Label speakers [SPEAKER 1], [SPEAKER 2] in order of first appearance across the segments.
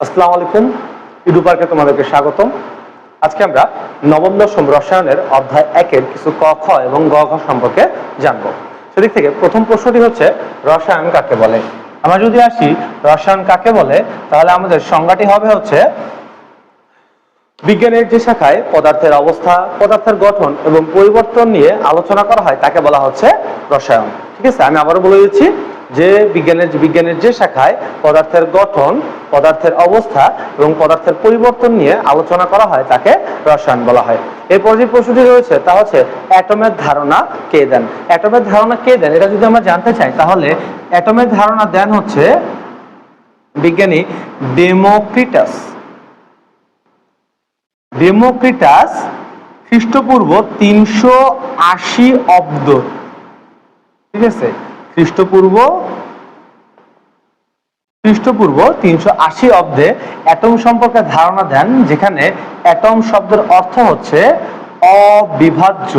[SPEAKER 1] আসসালামু আলাইকুম, ইডু পার্কে তোমাদেরকে স্বাগতম। আজকে আমরা নবম দশম রসায়নের অধ্যায় 1-এর কিছু ক খ এবং গ ঘ সম্পর্কে জানবো। সেদিক থেকে প্রথম প্রশ্নটি হচ্ছে রসায়ন কাকে বলে। আমরা যদি আসি রসায়ন কাকে বলে, তাহলে আমাদের সংজ্ঞাটি হবে হচ্ছে বিজ্ঞানের যে শাখায় পদার্থের অবস্থা, পদার্থের গঠন এবং পরিবর্তন নিয়ে আলোচনা করা হয় তাকে বলা হচ্ছে রসায়ন। ঠিক আছে, আমি আবারও বলে দিচ্ছি যে বিজ্ঞানের যে শাখায় পদার্থের গঠন, পদার্থের অবস্থা এবং পদার্থের পরিবর্তন নিয়ে আলোচনা করা হয় তাকে রসায়ন বলা হয়। এরপর যে প্রশ্নটি রয়েছে তা হচ্ছে অ্যাটমের ধারণা কে দেন। অ্যাটমের ধারণা কে দেন এটা যদি আমরা জানতে চাই, তাহলে অ্যাটমের ধারণা দেন হচ্ছে বিজ্ঞানী ডেমোক্রিটাস। ডেমোক্রিটাস খ্রিস্টপূর্ব 380 অব্দ, ঠিক আছে, খ্রিস্টপূর্ব 380 অব্দে অ্যাটম সম্পর্কে ধারণা দেন, যেখানে অ্যাটম শব্দের অর্থ হচ্ছে অবিভাজ্য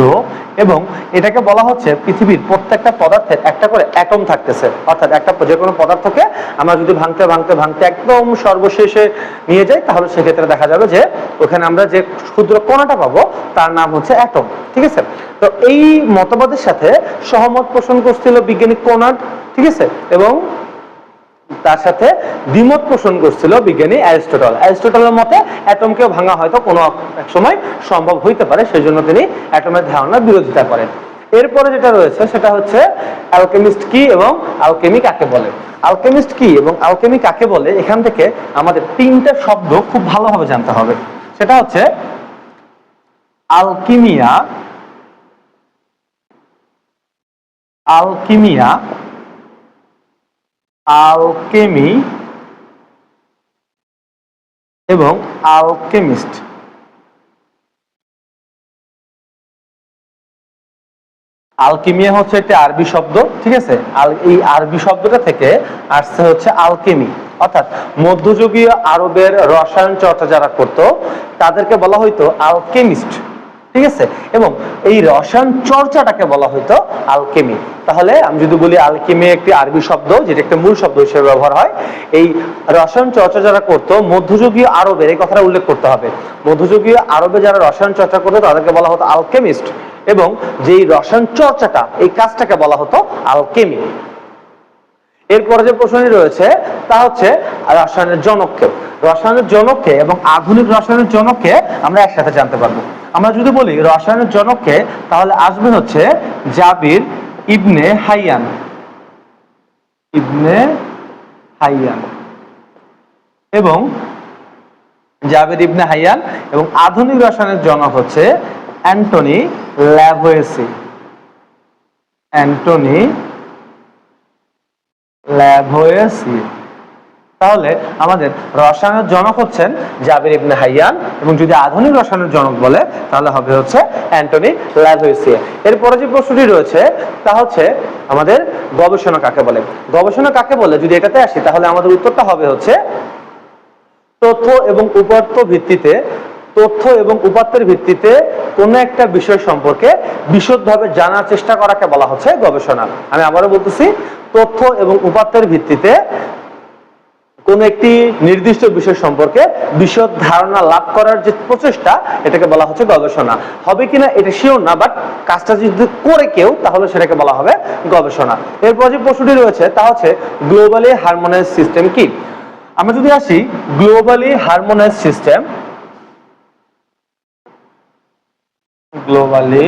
[SPEAKER 1] এবং এটাকে বলা হচ্ছে পৃথিবীর প্রত্যেকটা পদার্থের একটা করে অ্যাটম থাকতেছে। অর্থাৎ একটা যে কোনো পদার্থকে আমরা যদি ভাঙতে ভাঙতে ভাঙতে একদম সর্বশেষে নিয়ে যাই, তাহলে সেক্ষেত্রে দেখা যাবে যে ওখানে আমরা যে ক্ষুদ্র কণাটা পাবো তার নাম হচ্ছে অ্যাটম। ঠিক আছে, তো এই মতবাদের সাথে সহমত পোষণ করছিল বিজ্ঞানী কোনার্ড, ঠিক আছে, এবং তার সাথে দ্বিমত পোষণ করছিল বিজ্ঞানী অ্যারিস্টটল। অ্যারিস্টটলের মতে অ্যাটমকেও ভাঙা হয়তো কোনো এক সময় সম্ভব হইতে পারে, সেই জন্য তিনি অ্যাটমের ধারণার বিরোধিতা করেন। এরপরে যেটা রয়েছে সেটা হচ্ছে অ্যালকেমিস্ট কি এবং অ্যালকেমি কাকে বলে। অ্যালকেমিস্ট কি এবং অ্যালকেমি কাকে বলে, এখান থেকে আমাদের তিনটা শব্দ খুব ভালোভাবে জানতে হবে। সেটা হচ্ছে আলকিমিয়া, আলকিমিয়া, আলকেমি এবং আলকেমিস্ট। আলকিমিয়া হচ্ছে একটা আরবি শব্দ, ঠিক আছে, এই আরবি শব্দটা থেকে আসছে হচ্ছে আলকেমি, অর্থাৎ মধ্যযুগীয় আরবের রসায়ন চর্চা যারা করতো তাদেরকে বলা হইতো আলকেমিস্ট। ঠিক আছে, এবং এই রসায়ন চর্চাটাকে বলা হইতো আলকেমি। তাহলে আমি যদি বলি আলকেমি একটি আরবি শব্দ, যেটা একটা মূল শব্দ হিসেবে ব্যবহার হয়, এই রসায়ন চর্চা যারা করতো মধ্যযুগীয় আরবের, এই কথাটা উল্লেখ করতে হবে, মধ্যযুগীয় আরবে যারা রসায়ন চর্চা করতো তাদেরকে বলা হতো আলকেমিস্ট, এবং যেই রসায়ন চর্চাটা, এই কাজটাকে বলা হতো আলকেমি। এরপরে যে প্রশ্নটি রয়েছে তা হচ্ছে রসায়নের জনককে। রসায়নের জনককে এবং আধুনিক রসায়নের জনককে আমরা একসাথে জানতে পারবো। আমরা যদি বলি রসায়নের জনককে, তাহলে আসবে হচ্ছে জাবির ইবনে হাইয়ান, ইবনে হাইয়ান এবং জাবির ইবনে হাইয়ান। এবং আধুনিক রসায়নের জনক হচ্ছে অ্যান্টনি ল্যাভোয়েসি, অ্যান্টনি ল্যাভোয়েসি। তাহলে আমাদের রসায়নের জনক হচ্ছেন জাবির ইবনে হাইয়ান, এবং যদি আধুনিক রসায়নের জনক বলে তাহলে হবে হচ্ছে অ্যান্টনি ল্যাভোয়েসি। এরপরে যে প্রশ্নটি রয়েছে তা হচ্ছে আমাদের গবেষণা কাকে বলে। গবেষণা কাকে বলে যদি এটাতে আসি, তাহলে আমাদের উত্তরটা হবে হচ্ছে তথ্য এবং উপাত্তের ভিত্তিতে কোন একটা বিষয় সম্পর্কে বিশদভাবে জানার চেষ্টা করাকে বলা হচ্ছে গবেষণা। আমি আবারও বলতেছি, তথ্য এবং উপাত্তের ভিত্তিতে কোন একটি নির্দিষ্ট বিষয় সম্পর্কে বিশদ ধারণা লাভ করার যে প্রচেষ্টা, এটাকে বলা হচ্ছে গবেষণা। হবে কিনা এটা শিওর না, বাট কাজটা যদি করে কেউ, তাহলে সেটাকে বলা হবে গবেষণা। এরপর যে প্রশ্নটি রয়েছে তা হচ্ছে গ্লোবালি হারমোনাইজ সিস্টেম কি। আমরা যদি আসি globally harmonise system, globally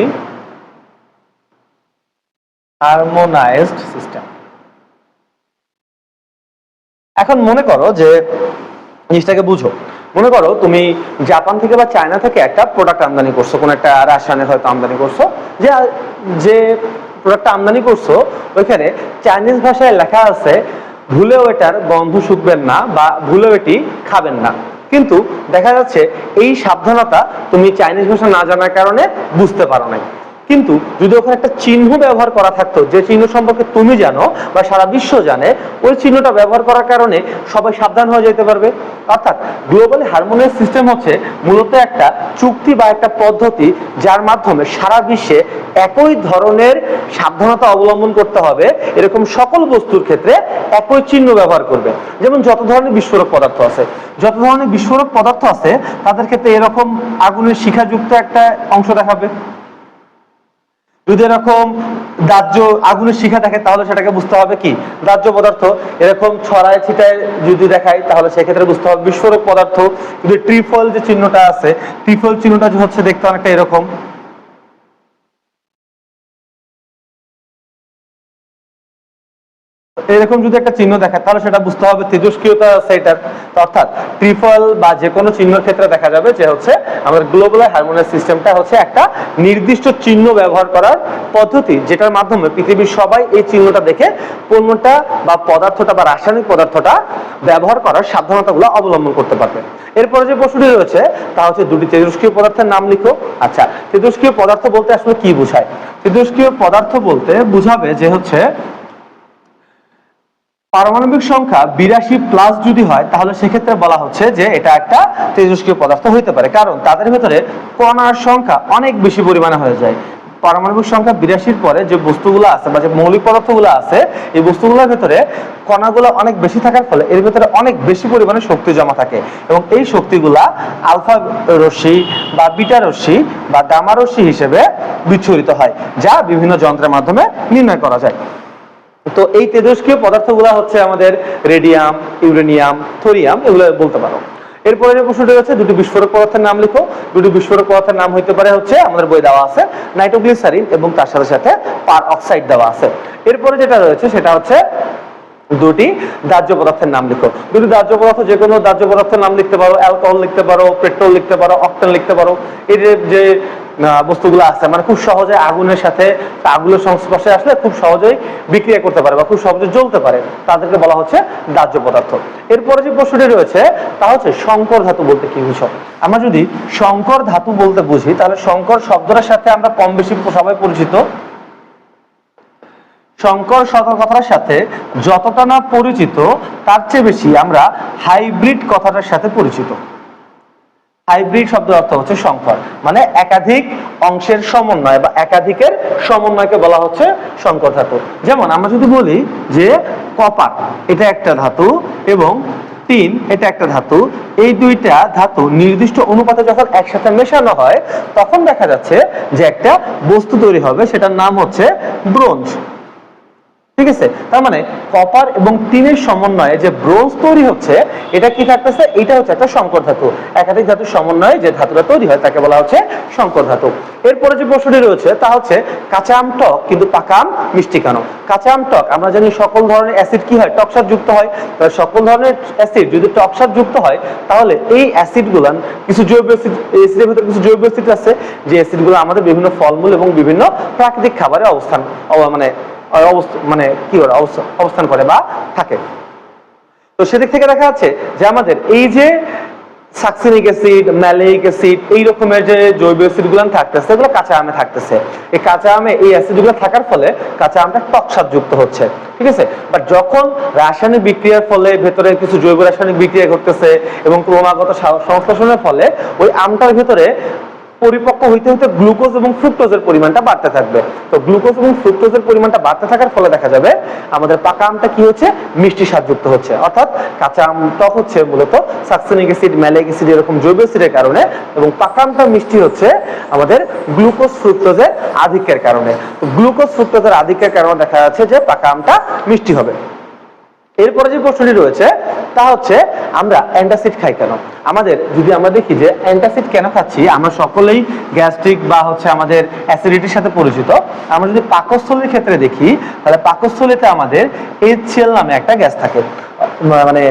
[SPEAKER 1] harmonised system. এখন মনে করো যে জিনিসটাকে বুঝো, মনে করো তুমি জাপান থেকে বা চায়না থেকে একটা প্রোডাক্ট আমদানি করছো, কোন একটা রাসায়নিক হয়তো আমদানি করছো, যে প্রোডাক্টটা আমদানি করছো ওইখানে চাইনিজ ভাষায় লেখা আছে ভুলেও এটার গন্ধ শুকবেন না বা ভুলেও এটি খাবেন না। কিন্তু দেখা যাচ্ছে এই সাবধানতা তুমি চাইনিজ ভাষা না জানার কারণে বুঝতে পারো নাই। কিন্তু যদি ওখানে একটা চিহ্ন ব্যবহার করা থাকতো, যে চিহ্ন সম্পর্কে তুমি জানো বা সারা বিশ্ব জানে, ওই চিহ্নটা ব্যবহার করার কারণে সবাই সাবধান হয়ে যেতে পারবে। অর্থাৎ গ্লোবালি হারমোনিয়াস সিস্টেম হচ্ছে মূলত একটা চুক্তি বা একটা পদ্ধতি, যার মাধ্যমে সারা বিশ্বে একই ধরনের সাবধানতা অবলম্বন করতে হবে, এরকম সকল বস্তুর ক্ষেত্রে একই চিহ্ন ব্যবহার করবে। যেমন যত ধরনের বিস্ফোরক পদার্থ আছে, তাদের ক্ষেত্রে এরকম আগুনের শিখাযুক্ত একটা অংশ দেখাবে। যদি এরকম দাহ্য আগুনের শিখা দেখে তাহলে সেটাকে বুঝতে হবে কি দাহ্য পদার্থ। এরকম ছড়ায় ছিটায় যদি দেখায় তাহলে সেক্ষেত্রে বুঝতে হবে বিস্ফোরক পদার্থ। যদি ট্রিফল যে চিহ্নটা আছে, ট্রিফল চিহ্নটা হচ্ছে দেখতে অনেকটা এরকম। এরকম যদি একটা চিহ্ন দেখায় তাহলে সেটা বুঝতে হবে তেজস্ক্রিয়তা আছে এটার। অর্থাৎ ট্রিফল বা যে কোনো চিহ্নের ক্ষেত্রে দেখা যাবে যে হচ্ছে আমাদের গ্লোবাল হারমোনিয়াস সিস্টেমটা হচ্ছে একটা নির্দিষ্ট চিহ্ন ব্যবহার করার পদ্ধতি, যেটার মাধ্যমে পৃথিবীর সবাই এই চিহ্নটা দেখে পণ্যটা বা পদার্থটা বা রাসায়নিক পদার্থটা ব্যবহার করার সাবধানতাগুলো অবলম্বন করতে পারবে। এরপরে যে প্রশ্নটি রয়েছে তা হচ্ছে দুটি তেজস্ক্রিয় পদার্থের নাম লিখো। আচ্ছা, তেজস্ক্রিয় পদার্থ বলতে আসলে কি বোঝায়? তেজস্ক্রিয় পদার্থ বলতে বোঝাবে যে হচ্ছে পারমাণবিক সংখ্যা 82+ যদি হয় তাহলে সেক্ষেত্রে বলা হচ্ছে যে এটা একটা তেজস্ক্রিয় পদার্থ হইতে পারে, কারণ তাদের ভেতরে কণার সংখ্যা অনেক বেশি পরিমাণে হয়ে যায়। পারমাণবিক সংখ্যা 82-র পরে যে বস্তুগুলো আছে বা যে মৌলিক পদার্থগুলো আছে, এই বস্তুগুলোর ভেতরে কণাগুলো অনেক বেশি থাকার ফলে এর ভেতরে অনেক বেশি পরিমাণে শক্তি জমা থাকে, এবং এই শক্তিগুলা আলফা রশ্মি বা বিটা রশ্মি বা গামা রশ্মি হিসেবে বিচ্ছুরিত হয়, যা বিভিন্ন যন্ত্রের মাধ্যমে নির্ণয় করা যায়। তো এই তেজস্ক্রিয় পদার্থগুলো হচ্ছে আমাদের রেডিয়াম, ইউরেনিয়াম, থোরিয়াম, এগুলো বলতে পারো। এরপরে যে প্রশ্নটি হচ্ছে দুটি বিস্ফোরক পদার্থের নাম লিখো। দুটি বিস্ফোরক পদার্থের নাম হইতে পারে হচ্ছে আমাদের বই দেওয়া আছে নাইট্রোগ্লিসারিন এবং তার সাথে সাথে পার অক্সাইড দেওয়া আছে। এরপরে যেটা রয়েছে সেটা হচ্ছে দুটি দাহ্য পদার্থের নাম লিখো। দুটি দাহ্য পদার্থ, যে কোনো দাহ্য পদার্থের নাম লিখতে পারো, অ্যালকোহল লিখতে পারো, পেট্রোল লিখতে পারো, অক্টেন লিখতে পারো। এই যে বস্তুগুলো আছে মানে খুব সহজে আগুনের সাথে আগুনের সংস্পর্শে আসলে খুব সহজেই বিক্রিয়া করতে পারে বা খুব সহজে জ্বলতে পারে, তাদেরকে বলা হচ্ছে দাহ্য পদার্থ। এরপরে যে প্রশ্নটি রয়েছে তা হচ্ছে সংকর ধাতু বলতে কি বুঝো? আমরা যদি সংকর ধাতু বলতে বুঝি তাহলে সংকর শব্দটার সাথে আমরা কম বেশি সবাই পরিচিত। সংকর কথাটার সাথে যতটা না পরিচিত তার চেয়ে বেশি আমরা হাইব্রিড কথাটার সাথে পরিচিত। হাইব্রিড শব্দের অর্থ হচ্ছে সংকর, মানে একাধিক অংশের সমন্বয় বা একাধিকের সমন্বয়কে বলা হচ্ছে সংকর ধাতু। যেমন আমরা যদি বলি যে কপার এটা একটা ধাতু এবং টিন এটা একটা ধাতু, এই দুইটা ধাতু নির্দিষ্ট অনুপাতে যখন একসাথে মেশানো হয় তখন দেখা যাচ্ছে যে একটা বস্তু তৈরি হবে, সেটার নাম হচ্ছে ব্রোঞ্জ। ঠিক আছে, তার মানে কপার এবং টিনের সমন্বয়ে যে ব্রোঞ্জ তৈরি হচ্ছে এটা কি থাকতেছে, এটা হচ্ছে একটা সংকর ধাতু। একাধিক ধাতুর সমন্বয়ে যে ধাতুটা তৈরি হয় তাকে বলা হচ্ছে সংকর ধাতু। এরপরে যে প্রশ্নটি রয়েছে তা হচ্ছে কাঁচা আম টক কিন্তু পাকা আম মিষ্টি কেন? কাঁচা আম টক, আমরা জানি সকল ধরনের অ্যাসিড কি হয়, টকসার যুক্ত হয়। তাহলে সকল ধরনের অ্যাসিড যদি টকসার যুক্ত হয় তাহলে এই অ্যাসিডগুলো কিছু জৈব অ্যাসিড, অ্যাসিডের ভিতরে কিছু জৈব অ্যাসিড আছে যে অ্যাসিডগুলো আমাদের বিভিন্ন ফলমূল এবং বিভিন্ন প্রাকৃতিক খাবারে অবস্থান করে বা থাকে। তো সেদিক থেকে দেখা যাচ্ছে যে আমাদের এই যে সাকসিনিক অ্যাসিড, ম্যালিক অ্যাসিড, এই রকমের যে জৈব অ্যাসিডগুলো থাকতেছে এগুলো কাঁচা আমে থাকতেছে। এই কাঁচা আমে এই অ্যাসিডগুলো থাকার ফলে কাঁচা আমটা টকসাদ যুক্ত হচ্ছে। ঠিক আছে, বাট যখন রাসায়নিক বিক্রিয়ার ফলে ভেতরে কিছু জৈব রাসায়নিক বিক্রিয়া ঘটতেছে এবং ক্রমাগত সংশ্লেষণের ফলে ওই আমটার ভেতরে পরিপক্ক হইতে হইতে গ্লুকোজ এবং ফ্রুক্টোজের পরিমাণটা বাড়তে থাকবে। তো গ্লুকোজ এবং ফ্রুক্টোজের পরিমাণটা বাড়তে থাকার ফলে দেখা যাবে আমাদের পাকা আমটা কি হচ্ছে, মিষ্টি স্বাদযুক্ত হচ্ছে। অর্থাৎ কাঁচা আম টক হচ্ছে মূলত সাকসিনিক অ্যাসিড, ম্যালিক অ্যাসিড এরকম জৈব অ্যাসিডের কারণে, এবং পাকা আমটা মিষ্টি হচ্ছে আমাদের গ্লুকোজ ফ্রুক্টোজের আধিক্যের কারণে। তো গ্লুকোজ ফ্রুক্টোজের আধিক্যের কারণে দেখা যাচ্ছে যে পাকা আমটা মিষ্টি হবে। এরপরে যে প্রশ্নটি রয়েছে তা হচ্ছে আমরা অ্যান্টাসিড খাই কেন? আমাদের যদি আমরা দেখি যে অ্যান্টাসিড কেন খাচ্ছি, আমরা সকলেই গ্যাস্ট্রিক বা হচ্ছে আমাদের অ্যাসিডিটির সাথে পরিচিত। আমরা যদি পাকস্থলীর ক্ষেত্রে দেখি তাহলে পাকস্থলীতে আমাদের HCl নামে একটা গ্যাস থাকে, মানে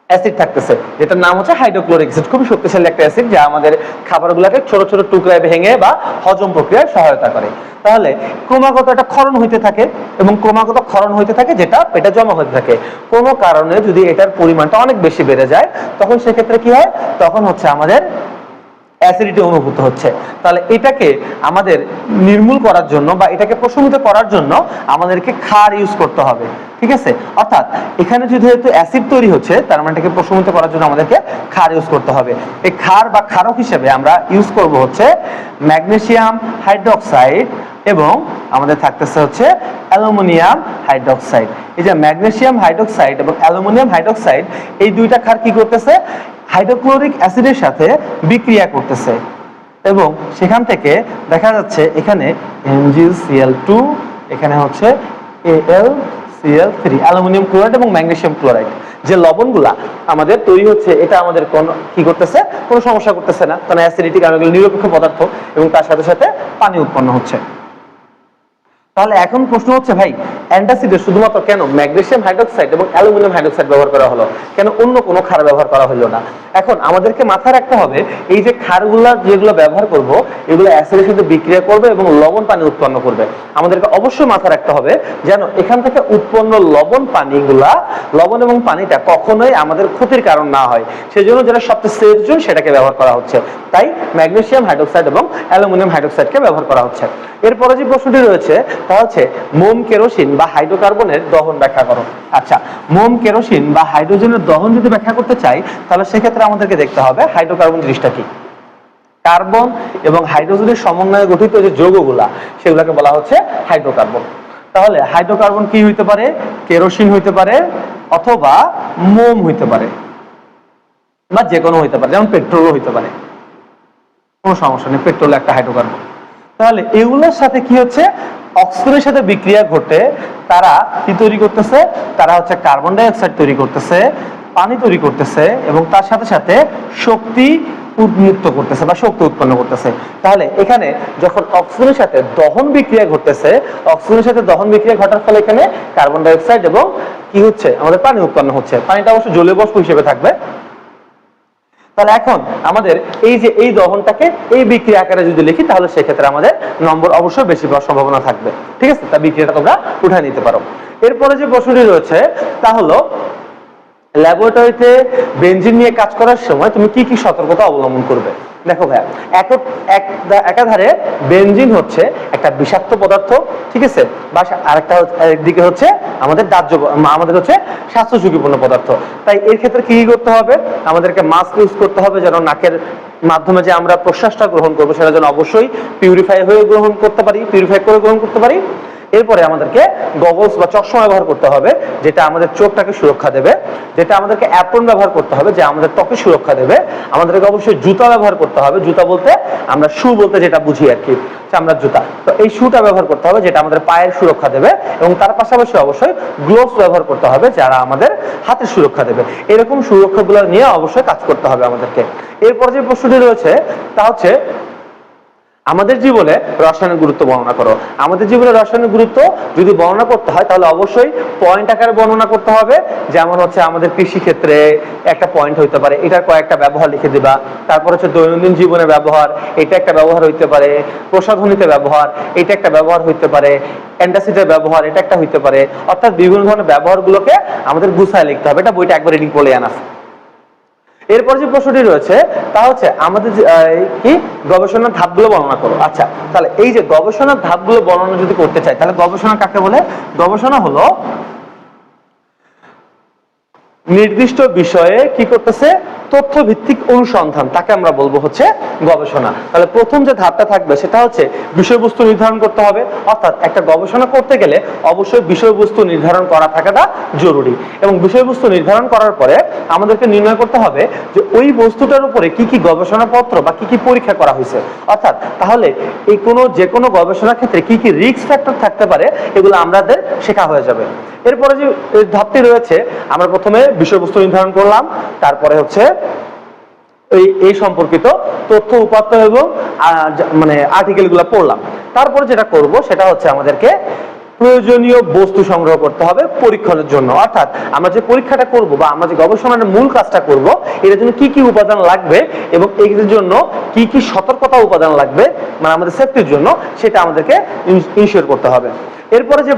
[SPEAKER 1] অ্যাসিড থাকতেছে, যেটার নাম হচ্ছে হাইড্রোক্লোরিক অ্যাসিড। খুবই শক্তিশালী একটা অ্যাসিড যা আমাদের খাবারগুলোকে ছোট ছোট টুকরায় ভেঙে বা হজম প্রক্রিয়ায় সহায়তা করে। তাহলে ক্রমাগত একটা ক্ষরণ হইতে থাকে এবং ক্রমাগত ক্ষরণ হইতে থাকে যেটা পেটে জমা হতে থাকে। কোনো কারণে যদি এটার পরিমাণটা অনেক বেশি বেড়ে যায় তখন সেক্ষেত্রে কি হয়, তখন হচ্ছে আমাদের অ্যাসিডিটি অনুভূত হচ্ছে। তাহলে এটাকে আমাদের নির্মূল করার জন্য বা এটাকে প্রশমিত করার জন্য আমাদেরকে ক্ষার ইউজ করতে হবে, ঠিক আছে। অর্থাৎ এখানে যেহেতু অ্যাসিড তৈরি হচ্ছে, তার মানে এটাকে প্রশমিত করার জন্য আমাদেরকে ক্ষার ইউজ করতে হবে। এই ক্ষার বা ক্ষারক হিসেবে আমরা ইউজ করব হচ্ছে ম্যাগনেসিয়াম হাইড্রোক্সাইড এবং আমাদের থাকতেছে হচ্ছে অ্যালুমিনিয়াম হাইড্রোক্সাইড। এই যে ম্যাগনেসিয়াম হাইড্রোক্সাইড এবং অ্যালুমিনিয়াম হাইড্রোক্সাইড, এই দুইটা ক্ষার কি করতেছে, হাইড্রোক্লোরিক অ্যাসিডের সাথে বিক্রিয়া করতেছে এবং সেখান থেকে দেখা যাচ্ছে এখানে MgCl2, এখানে হচ্ছে AlCl3, অ্যালুমিনিয়াম ক্লোরাইড এবং ম্যাগনেসিয়াম ক্লোরাইড। যে লবণগুলা আমাদের তৈরি হচ্ছে, এটা আমাদের কি করতেছে, কোনো সমস্যা করতেছে না, কারণ অ্যাসিডিটি কারণ এগুলো নিরপেক্ষ পদার্থ এবং তার সাথে সাথে পানি উৎপন্ন হচ্ছে। তাহলে এখন প্রশ্ন হচ্ছে ভাই, অ্যান্টাসিডে শুধুমাত্র কেন ম্যাগনেসিয়াম হাইড্রোক্সাইড এবং অ্যালুমিনিয়াম হাইড্রোক্সাইড ব্যবহার করা হলো, কেন অন্য কোনো ক্ষার ব্যবহার করা হলো না? এখন আমাদেরকে মাথায় রাখতে হবে এই যে ক্ষারগুলা যেগুলো ব্যবহার করব, এগুলো অ্যাসিডের সাথে বিক্রিয়া করবে এবং লবণ পানি উৎপন্ন করবে। আমাদেরকে অবশ্যই মাথায় রাখতে হবে যেন এখান থেকে উৎপন্ন লবণ এবং পানিটা কখনোই আমাদের ক্ষতির কারণ না হয়, সেজন্য যেটা সবচেয়ে সেফ জোন সেটাকে ব্যবহার করা হচ্ছে। তাই ম্যাগনেসিয়াম হাইড্রোক্সাইড এবং অ্যালুমিনিয়াম হাইড্রোক্সাইডকে ব্যবহার করা হচ্ছে। এরপরে যে প্রশ্নটি রয়েছে তা হচ্ছে মোম কেরোসিন বা হাইড্রোকার্বনের দহন ব্যাখ্যা করো। আচ্ছা, মোম কেরোসিন বা হাইড্রোজেনের দহন যদি ব্যাখ্যা করতে চাই, তাহলে সেক্ষেত্রে আমাদেরকে দেখতে হবে হাইড্রোকার্বন জিনিসটা কি। কার্বন এবং হাইড্রোজেনের সমন্বয়ে গঠিত যে যৌগগুলা, সেগুলোকে বলা হচ্ছে হাইড্রোকার্বন। তাহলে হাইড্রোকার্বন কি হইতে পারে, কেরোসিন হইতে পারে অথবা মোম হইতে পারে বা যে কোনো হইতে পারে, যেমন পেট্রোলও হইতে পারে, কোনো সমস্যা নেই, পেট্রোল একটা হাইড্রোকার্বন। তাহলে এগুলোর সাথে কি হচ্ছে, অক্সিজেনের সাথে বিক্রিয়া ঘটে তারা কি তৈরি করতেছে, তারা হচ্ছে কার্বন ডাই অক্সাইড তৈরি করতেছে, পানি তৈরি করতেছে এবং তার সাথে সাথে শক্তি উন্মুক্ত করতেছে বা শক্তি উৎপন্ন করতেছে। তাহলে এখানে যখন অক্সিজেনের সাথে দহন বিক্রিয়া ঘটতেছে, অক্সিজেনের সাথে দহন বিক্রিয়া ঘটার ফলে এখানে কার্বন ডাই অক্সাইড এবং কি হচ্ছে, আমাদের পানি উৎপন্ন হচ্ছে। পানিটা অবশ্য জলীয় বাষ্প হিসেবে থাকবে। তাহলে এখন আমাদের এই যে এই দহনটাকে এই বিক্রিয়া আকারে যদি লিখি, তাহলে সেক্ষেত্রে আমাদের নম্বর অবশ্যই বেশি পাওয়ার সম্ভাবনা থাকবে, ঠিক আছে। তা বিক্রিয়াটা তোমরা উঠায় নিতে পারো। এরপরে যে প্রশ্নটি রয়েছে তা হলো, ল্যাবরেটরিতে বেনজিন নিয়ে কাজ করার সময় তুমি কি কি সতর্কতা অবলম্বন করবে? দেখো ভাইয়া, একাধারে বেনজিন হচ্ছে একটা বিষাক্ত পদার্থ, ঠিক আছে, বা আরেকটা একদিকে হচ্ছে আমাদের হচ্ছে স্বাস্থ্য ঝুঁকিপূর্ণ পদার্থ। তাই এর ক্ষেত্রে কি করতে হবে, আমাদেরকে মাস্ক ইউজ করতে হবে, যেন নাকের মাধ্যমে যে আমরা প্রশ্বাসটা গ্রহণ করবো সেটা যেন অবশ্যই পিউরিফাই করে গ্রহণ করতে পারি। এরপরে আমাদেরকে গগলস বা চশমা ব্যবহার করতে হবে, যেটা আমাদের চোখটাকে সুরক্ষা দেবে। যেটা আমাদেরকে অ্যাপ্রন ব্যবহার করতে হবে, যে আমাদের ত্বকে সুরক্ষা দেবে। আমাদেরকে অবশ্যই জুতা ব্যবহার করতে হবে, জুতা বলতে আমরা শু বলতে যেটা বুঝি আর কি, চামড়ার জুতা। তো এই শুটা ব্যবহার করতে হবে, যেটা আমাদের পায়ের সুরক্ষা দেবে, এবং তার পাশাপাশি অবশ্যই গ্লোভস ব্যবহার করতে হবে, যারা আমাদের হাতের সুরক্ষা দেবে। এরকম সুরক্ষাগুলো নিয়ে অবশ্যই কাজ করতে হবে আমাদেরকে। এরপর যে প্রশ্নটি রয়েছে তা হচ্ছে, আমাদের জীবনে রসায়নের গুরুত্ব বর্ণনা করো। আমাদের জীবনে রসায়নের গুরুত্ব যদি বর্ণনা করতে হয়, তাহলে অবশ্যই পয়েন্ট আকারে বর্ণনা করতে হবে। যেমন হচ্ছে আমাদের কৃষি ক্ষেত্রে একটা পয়েন্ট হইতে পারে, এটার কয়েকটা ব্যবহার লিখে দিবা। তারপর হচ্ছে দৈনন্দিন জীবনে ব্যবহার, এটা একটা ব্যবহার হইতে পারে। প্রসাধনীতে ব্যবহার, এটা একটা ব্যবহার হইতে পারে। অ্যান্টাসিডের ব্যবহার, এটা একটা হইতে পারে। অর্থাৎ বিভিন্ন ধরনের ব্যবহারগুলোকে আমাদের গুছায় লিখতে হবে। এটা বইটা একবার রিডিং করলে আনাফ। এরপর যে প্রশ্নটি রয়েছে তা হচ্ছে আমাদের কি গবেষণার ধাপগুলো বর্ণনা করো। আচ্ছা, তাহলে এই যে গবেষণার ধাপগুলো বর্ণনা যদি করতে চাই, তাহলে গবেষণা কাকে বলে? গবেষণা হলো নির্দিষ্ট বিষয়ে কি করতেছে, তথ্য ভিত্তিক অনুসন্ধান, তাকে আমরা বলবো হচ্ছে গবেষণা। তাহলে প্রথম যে ধাপটা থাকবে সেটা হচ্ছে বিষয়বস্তু নির্ধারণ করতে হবে। অর্থাৎ একটা গবেষণা করতে গেলে অবশ্যই বিষয়বস্তু নির্ধারণ করা থাকাটা জরুরি, এবং বিষয়বস্তু নির্ধারণ করার পরে আমাদেরকে নির্ণয় করতে হবে যে ওই বস্তুটার উপরে কি কি গবেষণাপত্র বা কি কি পরীক্ষা করা হয়েছে। অর্থাৎ তাহলে এই যে কোনো গবেষণার ক্ষেত্রে কি কি রিস্ক ফ্যাক্টর থাকতে পারে, এগুলো আমাদের শেখা হয়ে যাবে। এরপরে যে ধাপটি রয়েছে, আমরা প্রথমে বিষয়বস্তু নির্ধারণ করলাম, তারপরে হচ্ছে এই সম্পর্কিত তথ্য উপাত্ত এবং আর্টিকেলগুলো পড়লাম। তারপরে যেটা করব সেটা হচ্ছে আমাদেরকে প্রয়োজনীয় বস্তু সংগ্রহ করতে হবে পরীক্ষণের জন্য। অর্থাৎ আমরা যে পরীক্ষাটা করব বা আমরা যে গবেষণার মূল কাজটা করব, এর জন্য কি কি উপাদান লাগবে এবং এর জন্য কি কি সতর্কতা উপাদান লাগবে, মানে আমাদের সেফটির জন্য, সেটা আমাদেরকে ইনশিওর করতে হবে। এরপরে যে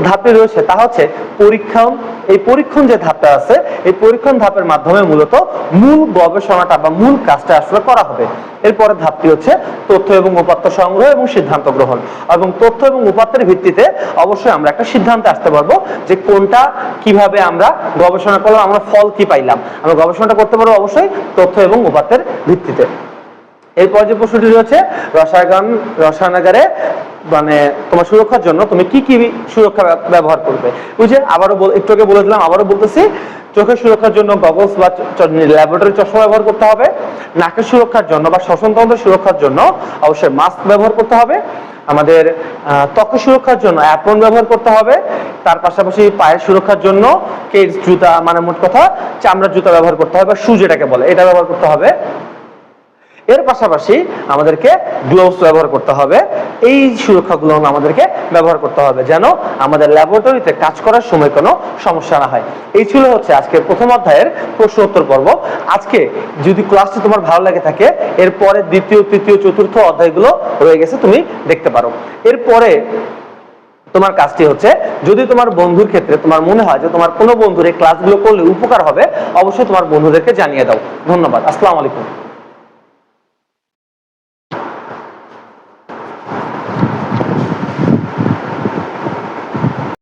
[SPEAKER 1] ধাপটি রয়েছে তা হচ্ছে পরীক্ষণ। এই পরীক্ষণ যে ধাপটা আছে, এই পরীক্ষণ ধাপের মাধ্যমে মূলত মূল গবেষণাটা বা মূল কাজটা আসলে করা হবে। এরপরে ধাপটি হচ্ছে তথ্য এবং উপাত্ত সংগ্রহ এবং সিদ্ধান্ত গ্রহণ, এবং তথ্য এবং উপাত্তের ভিত্তিতে অবশ্যই আমরা একটা সিদ্ধান্তে আসতে পারবো যে কোনটা কিভাবে আমরা গবেষণা করলাম, আমরা ফল কি পাইলাম। আমরা গবেষণাটা করতে পারবো অবশ্যই তথ্য এবং উপাত্তের ভিত্তিতে। এরপর যে প্রশ্নটি রয়েছে, রসায়নাগারে মানে তোমার সুরক্ষার জন্য তুমি কি কি সুরক্ষা ব্যবহার করবে। ওই যে আবারও একটু আগে বলে দিলাম, আবারও বলতেছি, চোখের সুরক্ষার জন্য গগলস বা ল্যাবরেটরি চশমা ব্যবহার করতে হবে। নাকের সুরক্ষার জন্য বা শ্বসনতন্ত্রের সুরক্ষার জন্য অবশ্যই মাস্ক ব্যবহার করতে হবে। আমাদের ত্বকের সুরক্ষার জন্য অ্যাপ্রন ব্যবহার করতে হবে। তার পাশাপাশি পায়ের সুরক্ষার জন্য কেডস জুতা, মানে মোট কথা চামড়ার জুতা ব্যবহার করতে হবে, বা শু যেটাকে বলে, এটা ব্যবহার করতে হবে। এর পাশাপাশি আমাদেরকে গ্লোভস ব্যবহার করতে হবে। এই সুরক্ষাগুলো আমাদেরকে ব্যবহার করতে হবে যেন আমাদের ল্যাবরেটরিতে কাজ করার সময় কোনো সমস্যা না হয়। এই ছিল হচ্ছে আজকের প্রথম অধ্যায়ের প্রশ্ন উত্তর পর্ব। আজকে যদি ক্লাসটি তোমার ভালো লাগে থাকে, এরপরে দ্বিতীয়, তৃতীয়, চতুর্থ অধ্যায়গুলো রয়ে গেছে, তুমি দেখতে পারো। এরপরে তোমার কাজটি হচ্ছে, যদি তোমার বন্ধুর ক্ষেত্রে তোমার মনে হয় যে তোমার কোনো বন্ধুর এই ক্লাসগুলো করলে উপকার হবে, অবশ্যই তোমার বন্ধুদেরকে জানিয়ে দাও। ধন্যবাদ। আসসালামু আলাইকুম।